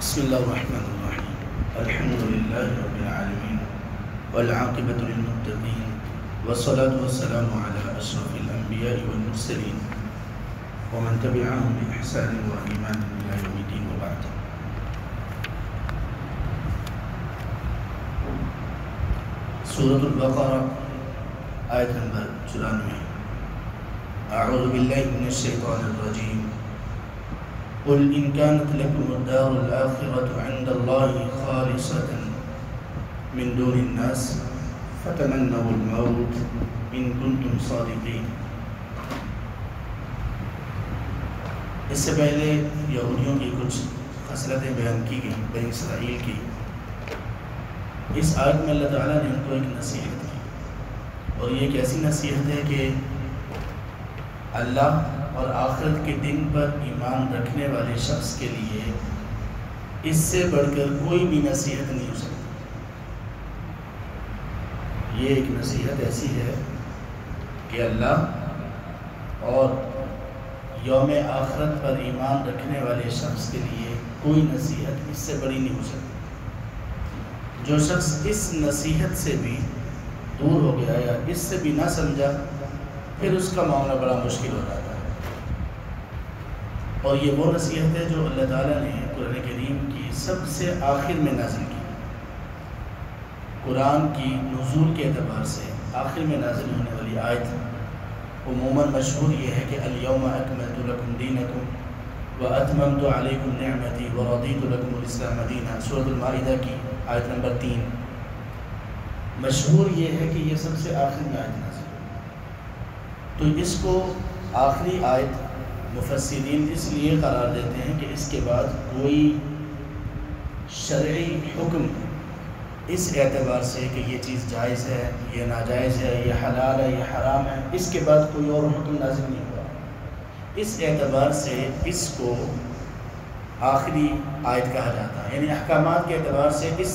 بسم الله الرحمن الرحيم. الحمد لله رب العالمين والعاقبة للمتقين والصلاة والسلام على أشرف الأنبياء والمرسلين ومن تبعهم بإحسان وإيمان إلى يوم الدين وبعد. سورة البقرة آية نمبر 94. أعوذ بالله من الشيطان الرجيم. قل إن كانت لكم الدار الآخرة عند الله خالصة من دون الناس فتمنوا الموت إن كنتم صادقين. اس سے پہلے یہودیوں کی کچھ خصلتیں بیان کی گئیں، بنی اسرائیل کی. اس آیت میں اللہ تعالیٰ نے ان کو ایک نصیحت کی، اور یہ ایک ایسی نصیحت ہے کہ اللہ اور آخرت کے دن پر ایمان رکھنے والے شخص کے لیے اس سے بڑھ کر کوئی بھی نصیحت نہیں ہو سکتی. یہ ایک نصیحت ایسی ہے کہ اللہ اور یوم آخرت پر ایمان رکھنے والے شخص کے لیے کوئی نصیحت اس سے بڑی نہیں ہو سکتی. جو شخص اس نصیحت سے بھی دور ہو گیا یا اس سے بھی نہ سمجھا، پھر اس کا معاملہ بڑا مشکل ہو جاتا ہے. اور یہ وہ نصیحت ہے جو اللہ تعالیٰ نے قرآن کریم کی سب سے آخر میں نازل کی. قرآن کی نزول کے اعتبار سے آخر میں نازل ہونے والی آیت عموماً مشہور یہ ہے کہ الیوم اکملت لکم دینکم واتممت علیکم نعمتی ورضیت لکم الاسلام دینا. سورۃ المائدہ کی آیت نمبر 3. مشہور یہ ہے کہ یہ سب سے آخر میں آیت نازل ہوئی. تو اس کو آخری آیت مفسرین اس لیے قرار دیتے ہیں کہ اس کے بعد کوئی شرعی حکم اس اعتبار سے کہ یہ چیز جائز ہے، یہ ناجائز ہے، یہ حلال ہے، یہ حرام ہے، اس کے بعد کوئی اور حکم نازل نہیں ہوا. اس اعتبار سے اس کو آخری آیت کہا جاتا ہے. یعنی احکامات کے اعتبار سے اس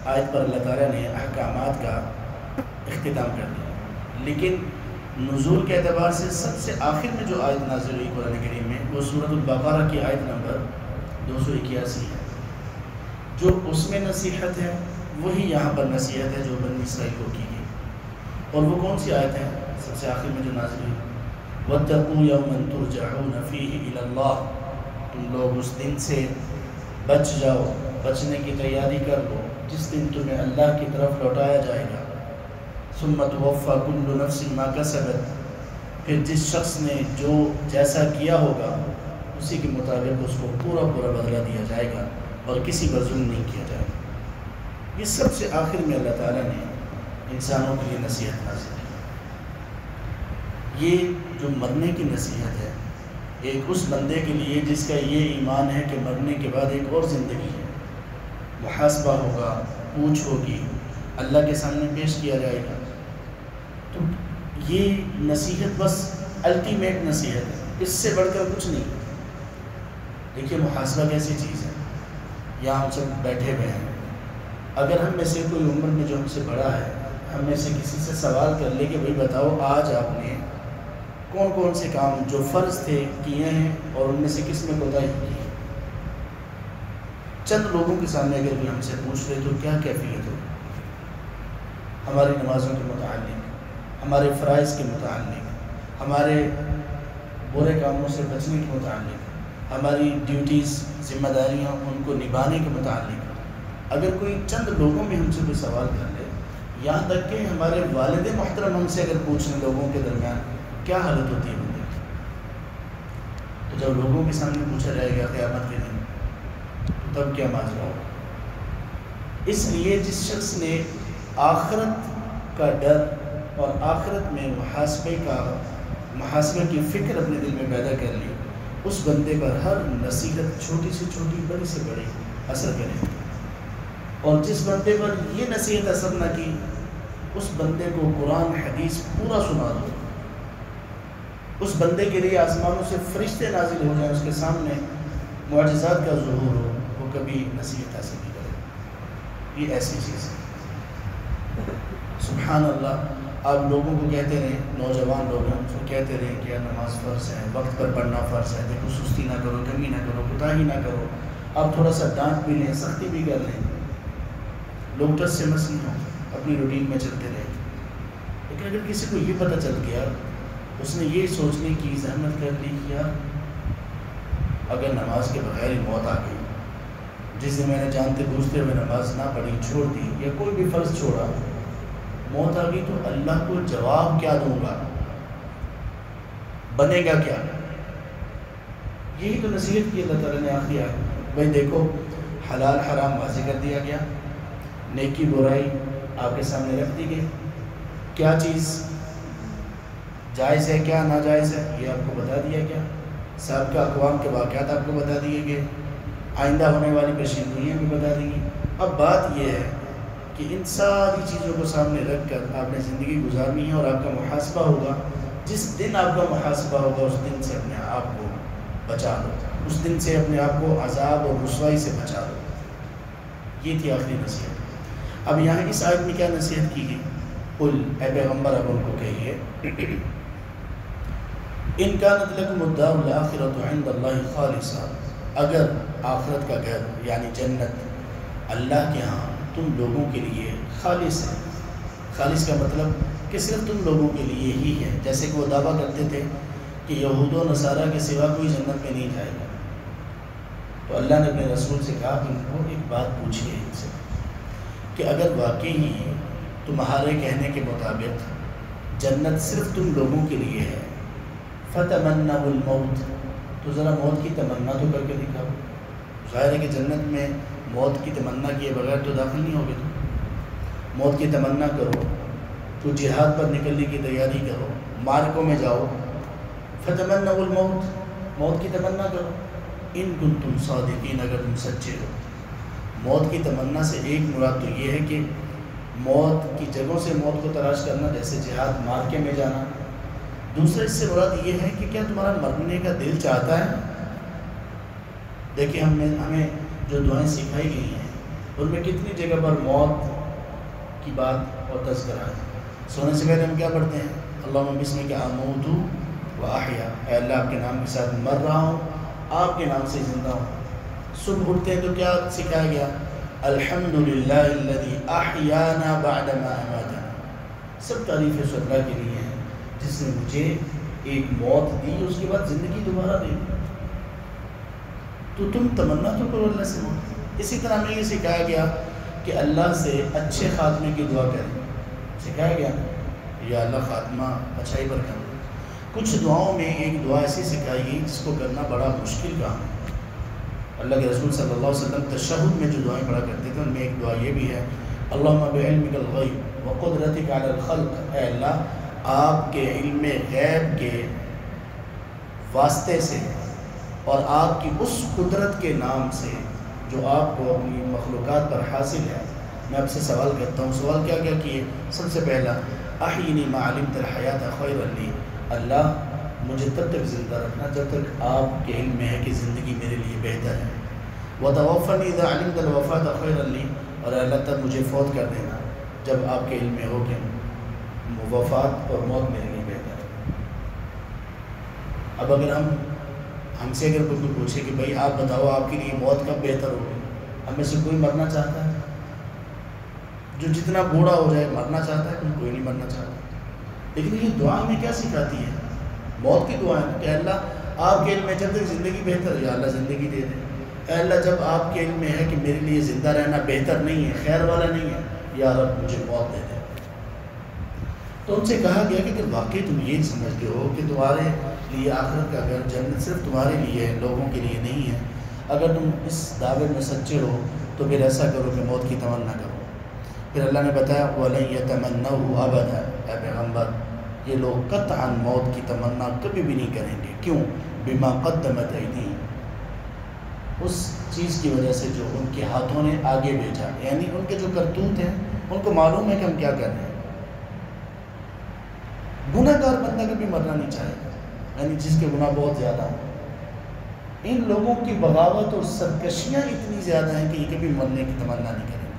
آیت پر اللہ تعالیٰ نے احکامات کا اختتام کر دیا. لیکن نزول کے اعتبار سے سب سے آخر میں جو آیت نازل ہوئی قرآن کریم میں وہ سورۃ البقرہ کی آیت نمبر 281 ہے. جو اس میں نصیحت ہے وہی یہاں پر نصیحت ہے جو بنی اسرائیل کو کی گئی. اور وہ کون سی آیت ہے سب سے آخر میں جو نازل ہوئی؟ وَاتَّقُوا يَوْمًا تُرْجَعُونَ فِيهِ إِلَى اللَّهِ. تم لوگ اس دن سے بچ جاؤ، بچنے کی تیاری کر لو جس دن تمہیں اللہ کی طرف لوٹایا جائے گا. ثُمَّ تُوَفَّى كُلُّ نَفْسٍ مَا كَسَبَتْ. پھر جس شخص نے جو جیسا کیا ہوگا اسی کے مطابق اس کو پورا بدلہ دیا جائے گا اور کسی پر ظلم نہیں کیا جائے گا. یہ سب سے آخر میں اللہ تعالیٰ نے انسانوں کے لیے نصیحت نازل کی. یہ جو مرنے کی نصیحت ہے ایک اس بندے کے لیے جس کا یہ ایمان ہے کہ مرنے کے بعد ایک اور زندگی ہے، محاسبہ ہوگا، پوچھ ہوگی، اللہ کے سامنے پیش کیا جائے گا. تو یہ نصیحت بس الٹیمیٹ نصیحت ہے، اس سے بڑھ کر کچھ نہیں. دیکھیے محاسبہ کیسی چیز ہے. یہاں ہم سب بیٹھے ہوئے ہیں، اگر ہم میں سے کوئی عمر میں جو ہم سے بڑا ہے ہم میں سے کسی سے سوال کر لے کہ بھائی بتاؤ آج آپ نے کون کون سے کام جو فرض تھے کیے ہیں اور ان میں سے کس میں کوتاہی کی ہے. چند لوگوں کے سامنے اگر بھی ہم سے پوچھ لے تو کیا کیفیت ہو؟ ہماری نمازوں کے متعلق، ہمارے فرائض کے متعلق، ہمارے برے کاموں سے بچنے کے متعلق، ہماری ڈیوٹیز، ذمہ داریاں ان کو نبھانے کے متعلق اگر کوئی چند لوگوں میں ہم سے کوئی سوال کر لے، یہاں تک کہ ہمارے والد محترم ہم سے اگر پوچھیں لوگوں کے درمیان کیا حالت ہوتی ہے بندے کی، تو جب لوگوں کے سامنے پوچھا جائے گا قیامت کے دن تو تب کیا ماجرا ہوگا. اس لیے جس شخص نے آخرت کا ڈر اور آخرت میں محاسبے کی فکر اپنے دل میں پیدا کر لی، اس بندے پر ہر نصیحت چھوٹی سے چھوٹی، بڑی سے بڑی اثر کرے. اور جس بندے پر یہ نصیحت اثر نہ کی اس بندے کو قرآن حدیث پورا سنا دو، اس بندے کے لیے آسمانوں سے فرشتے نازل ہو جائیں، اس کے سامنے معجزات کا ظہور ہو، وہ کبھی نصیحت حاصل نہیں کرے. یہ ایسی چیز ہے. سبحان اللہ. آپ لوگوں کو کہتے رہیں، نوجوان لوگ ہیں ان کو کہتے رہیں کہ نماز فرض ہے، وقت پر پڑھنا فرض ہے، دیکھو سستی نہ کرو، کمی نہ کرو، کوتاہی نہ کرو. آپ تھوڑا سا ڈانٹ بھی لیں، سختی بھی کر لیں، لوگ ٹس سے مس نہیں ہوں، اپنی روٹین میں چلتے رہیں۔ لیکن اگر کسی کو یہ پتہ چل گیا، اس نے یہ سوچنے کی زحمت کر لی کہ یار اگر نماز کے بغیر ہی موت آ گئی، جس دن میں نے جانتے بوجھتے ہوئے نماز نہ پڑھی، چھوڑ دی، یا کوئی بھی فرض چھوڑا، موت آ گئی تو اللہ کو جواب کیا دوں گا، بنے گا کیا؟ یہی تو نصیحت کی اللہ تعالیٰ نے آخری آیت۔ بھائی دیکھو، حلال حرام واضح کر دیا گیا، نیکی برائی آپ کے سامنے رکھ دی گئی، کیا چیز جائز ہے کیا ناجائز ہے یہ آپ کو بتا دیا گیا، سابقہ اقوام کے واقعات آپ کو بتا دیے گئے، آئندہ ہونے والی پیشینگوئیاں بھی بتا دی گئی۔ اب بات یہ ہے کہ ان ساری چیزوں کو سامنے رکھ کر آپ نے زندگی گزارنی ہے، اور آپ کا محاسبہ ہوگا۔ جس دن آپ کا محاسبہ ہوگا اس دن سے اپنے آپ کو بچا لو، اس دن سے اپنے آپ کو عذاب اور رسوائی سے بچا لو۔ یہ تھی آخری نصیحت۔ اب یہاں اس آیت میں کیا نصیحت کی گئی؟ قل، اے پیغمبر اب ان کو کہیے، ان کانت لکم الدار الآخرۃ عند اللہ خالصہ، اگر آخرت کا گھر یعنی جنت اللہ کے ہاں تم لوگوں کے لیے خالص ہے۔ خالص کا مطلب کہ صرف تم لوگوں کے لیے ہی ہے، جیسے کہ وہ دعویٰ کرتے تھے کہ یہود و نصارہ کے سوا کوئی جنت میں نہیں جائے گا۔ تو اللہ نے اپنے رسول سے کہا کہ ان کو ایک بات پوچھیے ان سے کہ اگر واقعی تمہارے کہنے کے مطابق جنت صرف تم لوگوں کے لیے ہے، فتمنوا الموت، تو ذرا موت کی تمنا تو کر کے دکھاؤ۔ ظاہر ہے کہ جنت میں موت کی تمنا کیے بغیر تو داخل نہیں ہوگے تم۔ موت کی تمنا کرو، تو جہاد پر نکلنے کی تیاری کرو، مارکوں میں جاؤ، فتمنوا الموت، موت کی تمنا کرو، ان کنتم صادقین، اگر تم سچے ہو۔ موت کی تمنا سے ایک مراد تو یہ ہے کہ موت کی جگہوں سے موت کو تلاش کرنا، جیسے جہاد مارکے میں جانا۔ دوسرا اس سے مراد یہ ہے کہ کیا تمہارا مرنے کا دل چاہتا ہے؟ دیکھیں ہمیں جو دعائیں سکھائی گئی ہیں ان میں کتنی جگہ پر موت کی بات اور تذکرہ ہے۔ سونے سے پہلے ہم کیا پڑھتے ہیں؟ اللہم بسمک اموت و احیا، اے اللہ آپ کے نام کے ساتھ مر رہا ہوں، آپ کے نام سے زندہ ہوں۔ صبح اٹھتے ہیں تو کیا سکھایا گیا؟ الحمدللہ الذی احیانا بعدما اماتنا، سب تعریفیں اس اللہ کے لیے ہیں جس نے مجھے ایک موت دی، اس کے بعد زندگی دوبارہ دی۔ تو تم تمنا تو کرو اللہ سے موت۔ اسی طرح ہمیں یہ سکھایا گیا کہ اللہ سے اچھے خاتمے کی دعا کریں، سکھایا گیا یا اللہ خاتمہ اچھائی پر کریں۔ کچھ دعاؤں میں ایک دعا ایسی سکھائی گئی جس کو کرنا بڑا مشکل کام ہے۔ اللہ کے رسول صلی اللہ علیہ وسلم تشہد میں جو دعائیں پڑھا کرتے تھے ان میں ایک دعا یہ بھی ہے، اللہم بعلمک الغیب وقدرتک علی الخلق، اے اللہ آپ کے علم غیب کے واسطے سے اور آپ کی اس قدرت کے نام سے جو آپ کو اپنی مخلوقات پر حاصل ہے، میں آپ سے سوال کرتا ہوں۔ سوال کیا کیا کیے؟ سب سے پہلا، احینی ما علمت الحیات خیرا لی، اللہ مجھے تب تک زندہ رکھنا جب تک آپ کے علم میں ہے کہ زندگی میرے لیے بہتر ہے۔ وتوفنی اذا علمت الوفاۃ خیرا لی، اور اللہ تب مجھے فوت کر دینا جب آپ کے علم میں ہو کہ وفات اور موت میرے لیے بہتر ہے۔ اب اگر ہم سے اگر کوئی پوچھے کہ بھائی آپ بتاؤ آپ کے لیے موت کب بہتر ہوگی، ہم میں سے کوئی مرنا چاہتا ہے؟ جو جتنا بوڑھا ہو جائے مرنا چاہتا ہے، کوئی نہیں مرنا چاہتا۔ لیکن یہ دعا ہمیں کیا سکھاتی ہے؟ موت کی دعا ہے کہ اللہ آپ کے علم میں جب تک زندگی بہتر ہے، یا اللہ زندگی دے دے۔ اے اللہ جب آپ کے علم میں ہے کہ میرے لیے زندہ رہنا بہتر نہیں ہے، خیر والا نہیں ہے، یا رب مجھے موت دے دے۔ تو ان سے کہا گیا کہ اگر واقعی تم یہ سمجھتے ہو کہ تمہارے لیے آخرت کا گھر جنت صرف تمہارے لیے ہے، لوگوں کے لیے نہیں ہے، اگر تم اس دعوے میں سچے ہو تو پھر ایسا کرو کہ موت کی تمنا کرو۔ پھر اللہ نے بتایا وَلَن يَتَمَنَّوْهُ أَبَدًا، اے پیغمبر یہ لوگ قطعاً موت کی تمنا کبھی بھی نہیں کریں گے۔ کیوں؟ بِمَا قَدَّمَتْ أَيْدِيهِمْ، اس چیز کی وجہ سے جو ان کے ہاتھوں نے آگے بھیجا، یعنی ان کے جو کرتوت ہیں ان کو معلوم ہے کہ ہم کیا کر رہے ہیں۔ گناہ گار بندہ کبھی مرنا نہیں چاہے گا، یعنی جس کے گناہ بہت زیادہ ہیں۔ ان لوگوں کی بغاوت اور سرکشیاں اتنی زیادہ ہیں کہ یہ کبھی مرنے کی تمنا نہیں کریں گے۔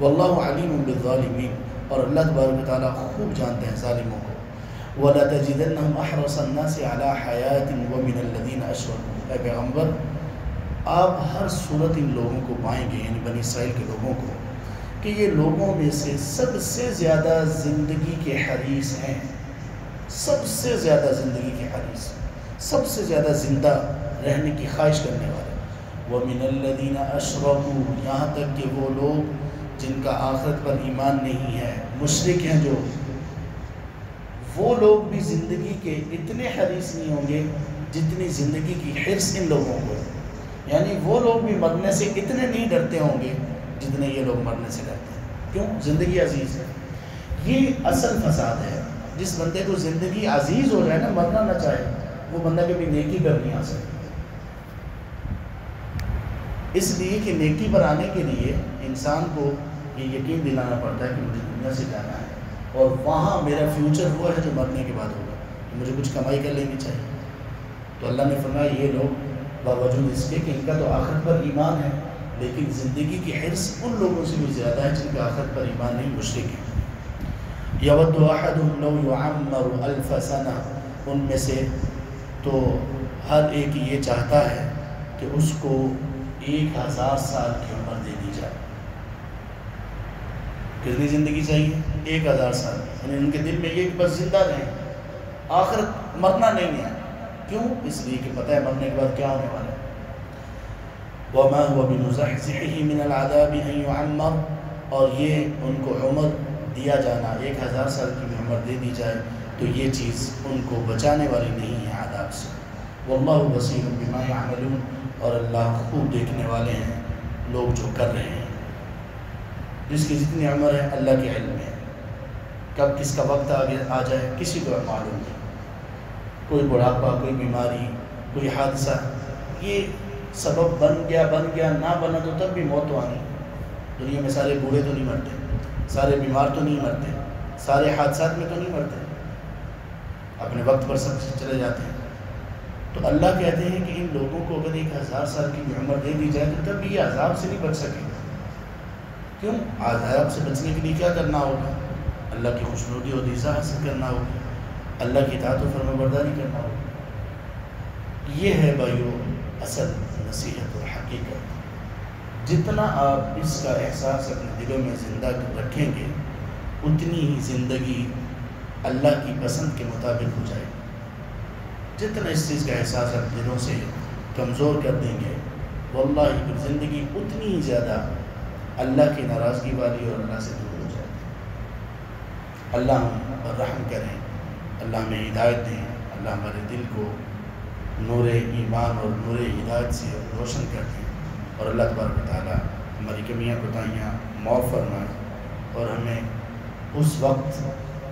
واللہ علیم بالظالمین، اور اللہ تبارک و تعالیٰ خوب جانتے ہیں ظالموں کو۔ وَلَتَجِدَنَّهُمْ أَحْرَصَ النَّاسِ عَلَىٰ حَيَاةٍ وَمِنَ الَّذِينَ أَشْرَكُوا، اے پیغمبر آپ ہر صورت ان لوگوں کو پائیں گے، یعنی بنی اسرائیل کے لوگوں کو، کہ یہ لوگوں میں سے سب سے زیادہ زندگی کے حریص ہیں، سب سے زیادہ زندگی کے حریص، سب سے زیادہ زندہ رہنے کی خواہش کرنے والے۔ وَمِنَ الَّذِينَ أَشْرَكُوا، یہاں تک کہ وہ لوگ جن کا آخرت پر ایمان نہیں ہے، مشرک ہیں جو، وہ لوگ بھی زندگی کے اتنے حریص نہیں ہوں گے جتنی زندگی کی حرص ان لوگوں کو ہے۔ یعنی وہ لوگ بھی مرنے سے اتنے نہیں ڈرتے ہوں گے جتنے یہ لوگ مرنے سے ڈرتے ہیں۔ کیوں؟ زندگی عزیز ہے۔ یہ اصل فساد ہے۔ جس بندے کو زندگی عزیز ہو جائے نا، مرنا نہ چاہے، وہ بندہ کبھی نیکی پر نہیں آ سکتا۔ اس لیے کہ نیکی پر آنے کے لیے انسان کو یہ یقین دلانا پڑتا ہے کہ مجھے دنیا سے جانا ہے اور وہاں میرا فیوچر وہ ہے جو مرنے کے بعد ہوگا، کہ مجھے کچھ کمائی کر لینی چاہیے۔ تو اللہ نے فرمایا یہ لوگ باوجود اس کے کہ ان کا تو آخرت پر ایمان ہے، لیکن زندگی کی حرص ان لوگوں سے بھی زیادہ ہے جن کا آخرت پر ایمان نہیں، مشرک ہے۔ یود احدہم لو یعمر الف سنہ، ان میں سے تو ہر ایک یہ چاہتا ہے کہ اس کو 1000 سال کی عمر دے دی جائے۔ کتنی زندگی چاہیے؟ 1000 سال۔ یعنی ان کے دل میں یہ کہ بس زندہ رہیں، آخرت مرنا نہیں ہے۔ کیوں؟ اس لیے کہ پتہ ہے مرنے کے بعد کیا ہونے والا ہے۔ وَمَا هُوَ بِمُزَحْزِحِهِ مِنَ الْعَذَابِ أَن يُعَمَّرَ، اور یہ ان کو عمر دیا جانا، 1000 سال کی بھی عمر دے دی جائے تو یہ چیز ان کو بچانے والی نہیں ہے عذاب سے۔ وَاللَّهُ بَصِيرٌ بِمَا يَعْمَلُونَ، اور اللہ خوب دیکھنے والے ہیں لوگ جو کر رہے ہیں۔ جس کی جتنی عمر ہے اللہ کے علم ہے، کب کس کا وقت آ جائے کسی کو معلوم نہیں۔ کوئی بڑھاپا، کوئی بیماری، کوئی حادثہ، یہ سبب بن گیا نہ بنا تو تب بھی موت تو آنی۔ دنیا میں سارے بوڑھے تو نہیں مرتے، سارے بیمار تو نہیں مرتے، سارے حادثات میں تو نہیں مرتے، اپنے وقت پر سب چلے جاتے ہیں۔ تو اللہ کہتے ہیں کہ ان لوگوں کو اگر 1000 سال کی بھی عمر دے دی جائے تو تب بھی یہ عذاب سے نہیں بچ سکے۔ کیوں؟ عذاب سے بچنے کے لیے کیا کرنا ہوگا؟ اللہ کی خوشنودی اور رضا حاصل کرنا ہوگا، اللہ کی اطاعت و فرمانبرداری کرنا ہوگا۔ یہ ہے بھائیو اصل نصیحت اور حقیقت۔ جتنا آپ اس کا احساس اپنے دلوں میں زندہ رکھیں گے، اتنی ہی زندگی اللہ کی پسند کے مطابق ہو جائے گی۔ جتنا اس چیز کا احساس آپ دلوں سے کمزور کر دیں گے، واللہ کہ زندگی اتنی ہی زیادہ اللہ کی ناراضگی والی اور اللہ سے دور ہو جائے گی۔ اللہ ہم پر رحم کریں، اللہ ہمیں ہدایت دیں، اللہ ہمارے دل کو نور ایمان اور نور ہدایت سے روشن کر دیں، اور اللہ تبارک و تعالیٰ ہماری کمیاں کوتاہیاں معاف فرمائیں، اور ہمیں اس وقت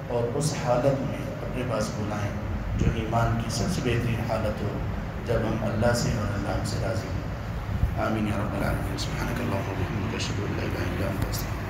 اور اس حالت میں اپنے پاس بلائیں جو ایمان کی سب سے بہترین حالت ہو، جب ہم اللہ سے اور اللہ ہم سے راضی ہوں۔ آمین یا رب العالمین۔ سبحانک اللہم و بحمدک، اشہد ان لا الہ الا انت، استغفرک۔